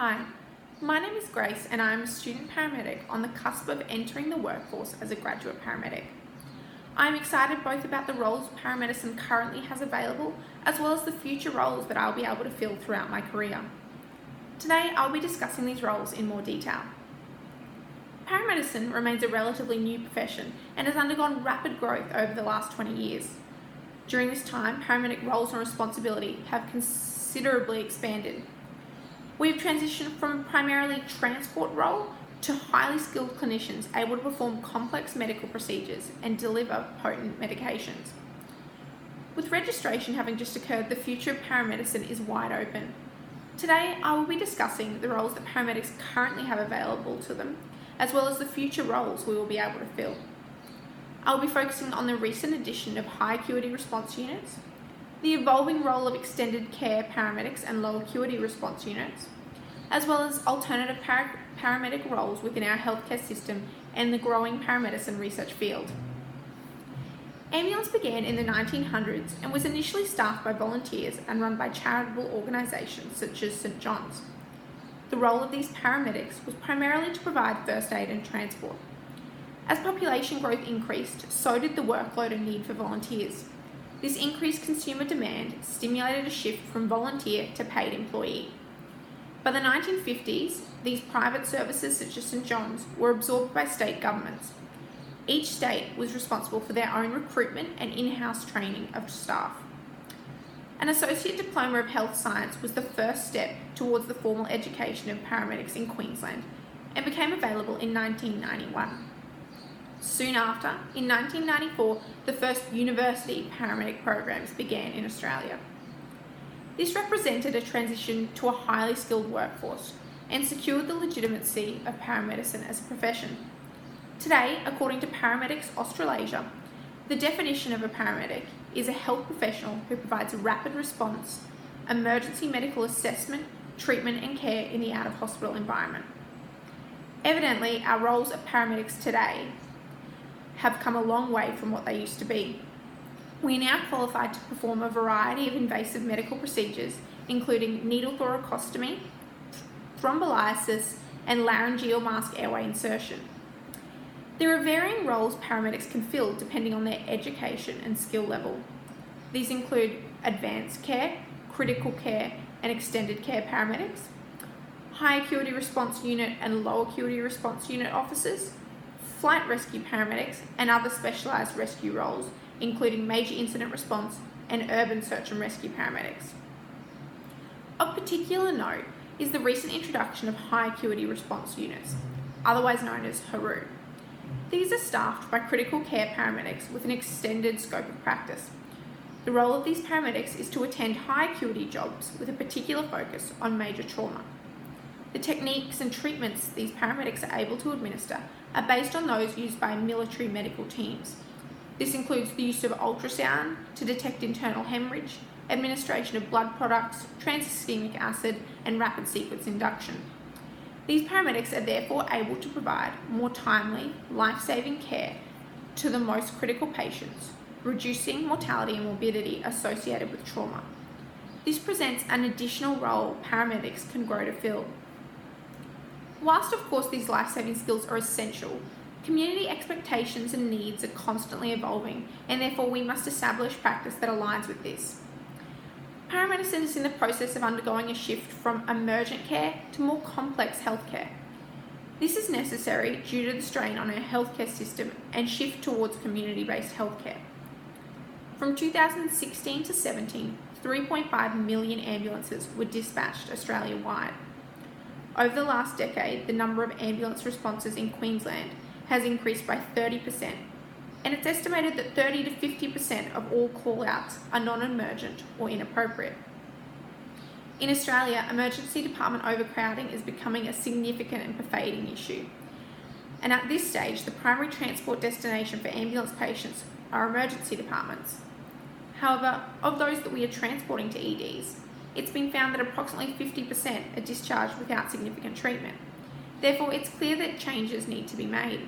Hi, my name is Grace and I am a student paramedic on the cusp of entering the workforce as a graduate paramedic. I am excited both about the roles paramedicine currently has available as well as the future roles that I'll be able to fill throughout my career. Today I'll be discussing these roles in more detail. Paramedicine remains a relatively new profession and has undergone rapid growth over the last 20 years. During this time, paramedic roles and responsibility have considerably expanded. We've transitioned from a primarily transport role to highly skilled clinicians able to perform complex medical procedures and deliver potent medications. With registration having just occurred, the future of paramedicine is wide open. Today, I will be discussing the roles that paramedics currently have available to them, as well as the future roles we will be able to fill. I will be focusing on the recent addition of high acuity response units, the evolving role of extended care paramedics and low acuity response units, as well as alternative paramedic roles within our healthcare system and the growing paramedicine research field. Ambulance began in the 1900s and was initially staffed by volunteers and run by charitable organisations such as St John's. The role of these paramedics was primarily to provide first aid and transport. As population growth increased, so did the workload and need for volunteers. This increased consumer demand stimulated a shift from volunteer to paid employee. By the 1950s, these private services such as St John's were absorbed by state governments. Each state was responsible for their own recruitment and in-house training of staff. An Associate Diploma of Health Science was the first step towards the formal education of paramedics in Queensland and became available in 1991. Soon after, in 1994, the first university paramedic programs began in Australia. This represented a transition to a highly skilled workforce and secured the legitimacy of paramedicine as a profession. Today, according to Paramedics Australasia, the definition of a paramedic is a health professional who provides rapid response, emergency medical assessment, treatment and care in the out-of-hospital environment. Evidently, our roles of paramedics today have come a long way from what they used to be. We are now qualified to perform a variety of invasive medical procedures, including needle thoracostomy, thrombolysis, and laryngeal mask airway insertion. There are varying roles paramedics can fill depending on their education and skill level. These include advanced care, critical care, and extended care paramedics, high acuity response unit and low acuity response unit officers, flight rescue paramedics, and other specialised rescue roles, including major incident response and urban search and rescue paramedics. Of particular note is the recent introduction of high acuity response units, otherwise known as HARU. These are staffed by critical care paramedics with an extended scope of practice. The role of these paramedics is to attend high acuity jobs with a particular focus on major trauma. The techniques and treatments these paramedics are able to administer are based on those used by military medical teams. This includes the use of ultrasound to detect internal hemorrhage, administration of blood products, tranexamic acid, and rapid sequence induction. These paramedics are therefore able to provide more timely, life-saving care to the most critical patients, reducing mortality and morbidity associated with trauma. This presents an additional role paramedics can grow to fill. Whilst of course these life-saving skills are essential, community expectations and needs are constantly evolving, and therefore we must establish practice that aligns with this. Paramedicine is in the process of undergoing a shift from emergent care to more complex healthcare. This is necessary due to the strain on our healthcare system and shift towards community-based healthcare. From 2016 to 17, 3.5 million ambulances were dispatched Australia-wide. Over the last decade, the number of ambulance responses in Queensland has increased by 30%, and it's estimated that 30 to 50% of all call-outs are non-emergent or inappropriate. In Australia, emergency department overcrowding is becoming a significant and pervading issue. And at this stage, the primary transport destination for ambulance patients are emergency departments. However, of those that we are transporting to EDs, it's been found that approximately 50% are discharged without significant treatment. Therefore, it's clear that changes need to be made.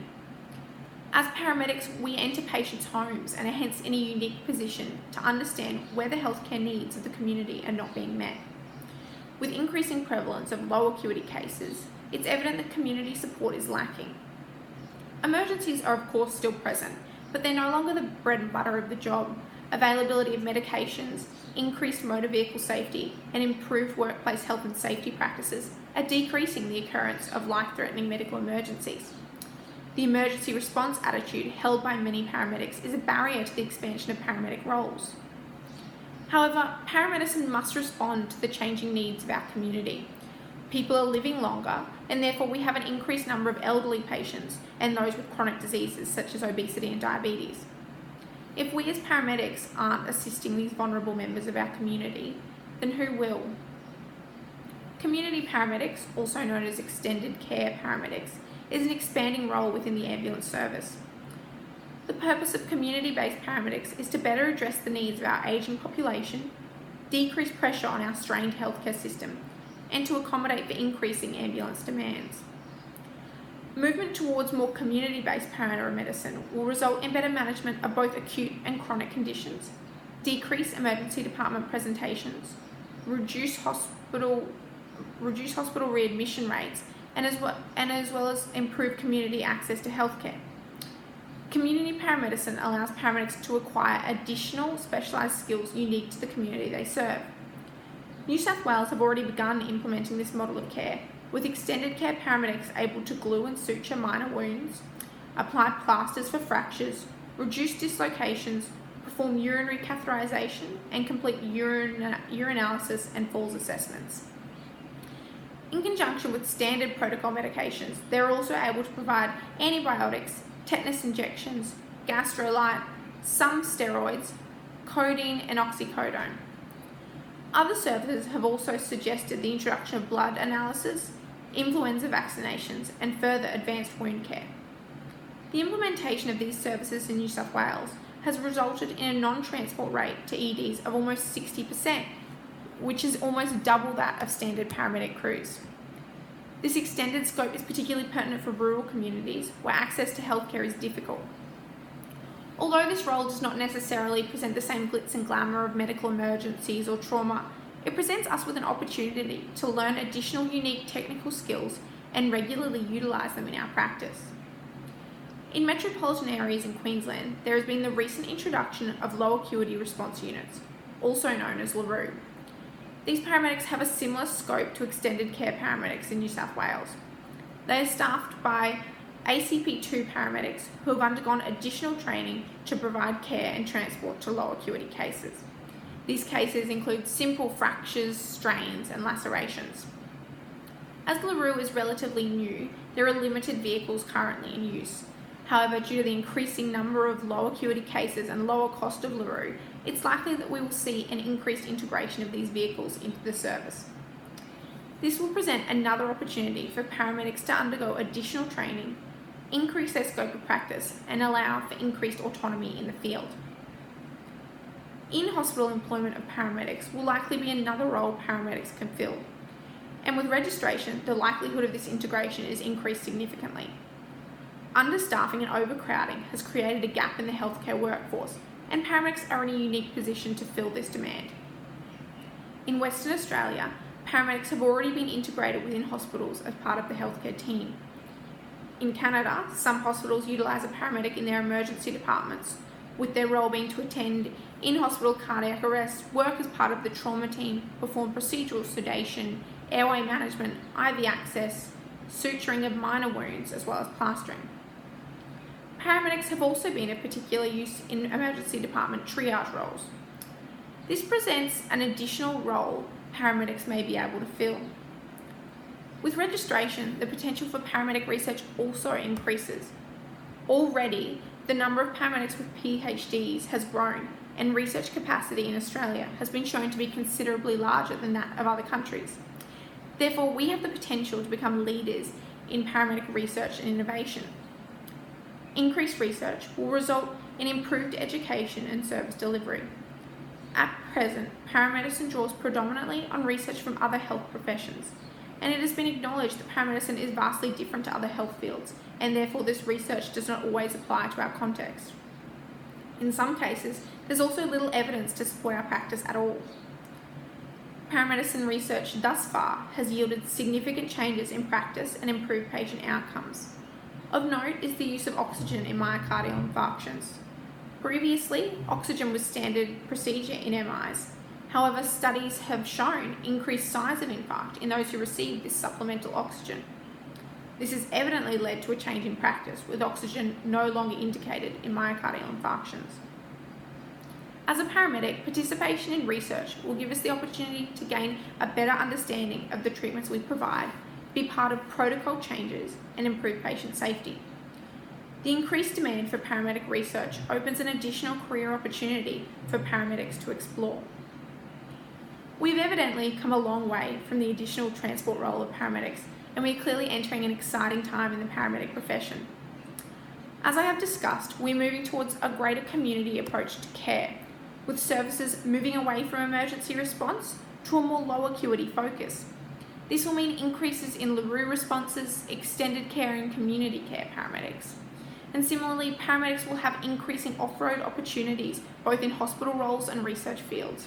As paramedics, we enter patients' homes and are hence in a unique position to understand where the healthcare needs of the community are not being met. With increasing prevalence of low acuity cases, it's evident that community support is lacking. Emergencies are of course still present, but they're no longer the bread and butter of the job. Availability of medications, increased motor vehicle safety, and improved workplace health and safety practices are decreasing the occurrence of life-threatening medical emergencies. The emergency response attitude held by many paramedics is a barrier to the expansion of paramedic roles. However, paramedicine must respond to the changing needs of our community. People are living longer, and therefore we have an increased number of elderly patients and those with chronic diseases such as obesity and diabetes. If we as paramedics aren't assisting these vulnerable members of our community, then who will? Community paramedics, also known as extended care paramedics, is an expanding role within the ambulance service. The purpose of community-based paramedics is to better address the needs of our ageing population, decrease pressure on our strained healthcare system, and to accommodate for increasing ambulance demands. Movement towards more community-based paramedicine will result in better management of both acute and chronic conditions, decrease emergency department presentations, reduce hospital readmission rates, and as well as improve community access to healthcare. Community paramedicine allows paramedics to acquire additional specialised skills unique to the community they serve. New South Wales have already begun implementing this model of care, with extended care paramedics able to glue and suture minor wounds, apply plasters for fractures, reduce dislocations, perform urinary catheterisation, and complete urinalysis and falls assessments. In conjunction with standard protocol medications, they're also able to provide antibiotics, tetanus injections, gastrolyte, some steroids, codeine and oxycodone. Other services have also suggested the introduction of blood analysis, influenza vaccinations, and further advanced wound care. The implementation of these services in New South Wales has resulted in a non-transport rate to EDs of almost 60%, which is almost double that of standard paramedic crews. This extended scope is particularly pertinent for rural communities where access to healthcare is difficult. Although this role does not necessarily present the same glitz and glamour of medical emergencies or trauma, it presents us with an opportunity to learn additional unique technical skills and regularly utilise them in our practice. In metropolitan areas in Queensland, there has been the recent introduction of low acuity response units, also known as LaRue. These paramedics have a similar scope to extended care paramedics in New South Wales. They are staffed by ACP2 paramedics who have undergone additional training to provide care and transport to low acuity cases. These cases include simple fractures, strains, and lacerations. As LaRue is relatively new, there are limited vehicles currently in use. However, due to the increasing number of low acuity cases and lower cost of LaRue, it's likely that we will see an increased integration of these vehicles into the service. This will present another opportunity for paramedics to undergo additional training, increase their scope of practice, and allow for increased autonomy in the field. In-hospital employment of paramedics will likely be another role paramedics can fill, and with registration, the likelihood of this integration is increased significantly. Understaffing and overcrowding has created a gap in the healthcare workforce, and paramedics are in a unique position to fill this demand. In Western Australia, paramedics have already been integrated within hospitals as part of the healthcare team. In Canada, some hospitals utilise a paramedic in their emergency departments, with their role being to attend in-hospital cardiac arrest, work as part of the trauma team, perform procedural sedation, airway management, IV access, suturing of minor wounds, as well as plastering. Paramedics have also been of particular use in emergency department triage roles. This presents an additional role paramedics may be able to fill. With registration, the potential for paramedic research also increases. Already, the number of paramedics with PhDs has grown, and research capacity in Australia has been shown to be considerably larger than that of other countries. Therefore, we have the potential to become leaders in paramedic research and innovation. Increased research will result in improved education and service delivery. At present, paramedicine draws predominantly on research from other health professions, and it has been acknowledged that paramedicine is vastly different to other health fields, and therefore this research does not always apply to our context. In some cases, there's also little evidence to support our practice at all. paramedicine research thus far has yielded significant changes in practice and improved patient outcomes. Of note is the use of oxygen in myocardial infarctions. Previously, oxygen was standard procedure in MIs. However, studies have shown increased size of infarct in those who receive this supplemental oxygen. This has evidently led to a change in practice, with oxygen no longer indicated in myocardial infarctions. As a paramedic, participation in research will give us the opportunity to gain a better understanding of the treatments we provide, be part of protocol changes, and improve patient safety. The increased demand for paramedic research opens an additional career opportunity for paramedics to explore. We've evidently come a long way from the additional transport role of paramedics, and we are clearly entering an exciting time in the paramedic profession. As I have discussed, we're moving towards a greater community approach to care, with services moving away from emergency response to a more low acuity focus. This will mean increases in LaRue responses, extended care and community care paramedics. And similarly, paramedics will have increasing off-road opportunities, both in hospital roles and research fields.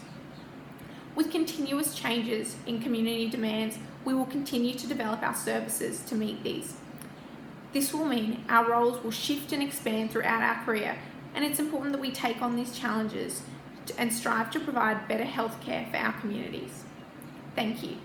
With continuous changes in community demands, we will continue to develop our services to meet these. This will mean our roles will shift and expand throughout our career, and it's important that we take on these challenges and strive to provide better healthcare for our communities. Thank you.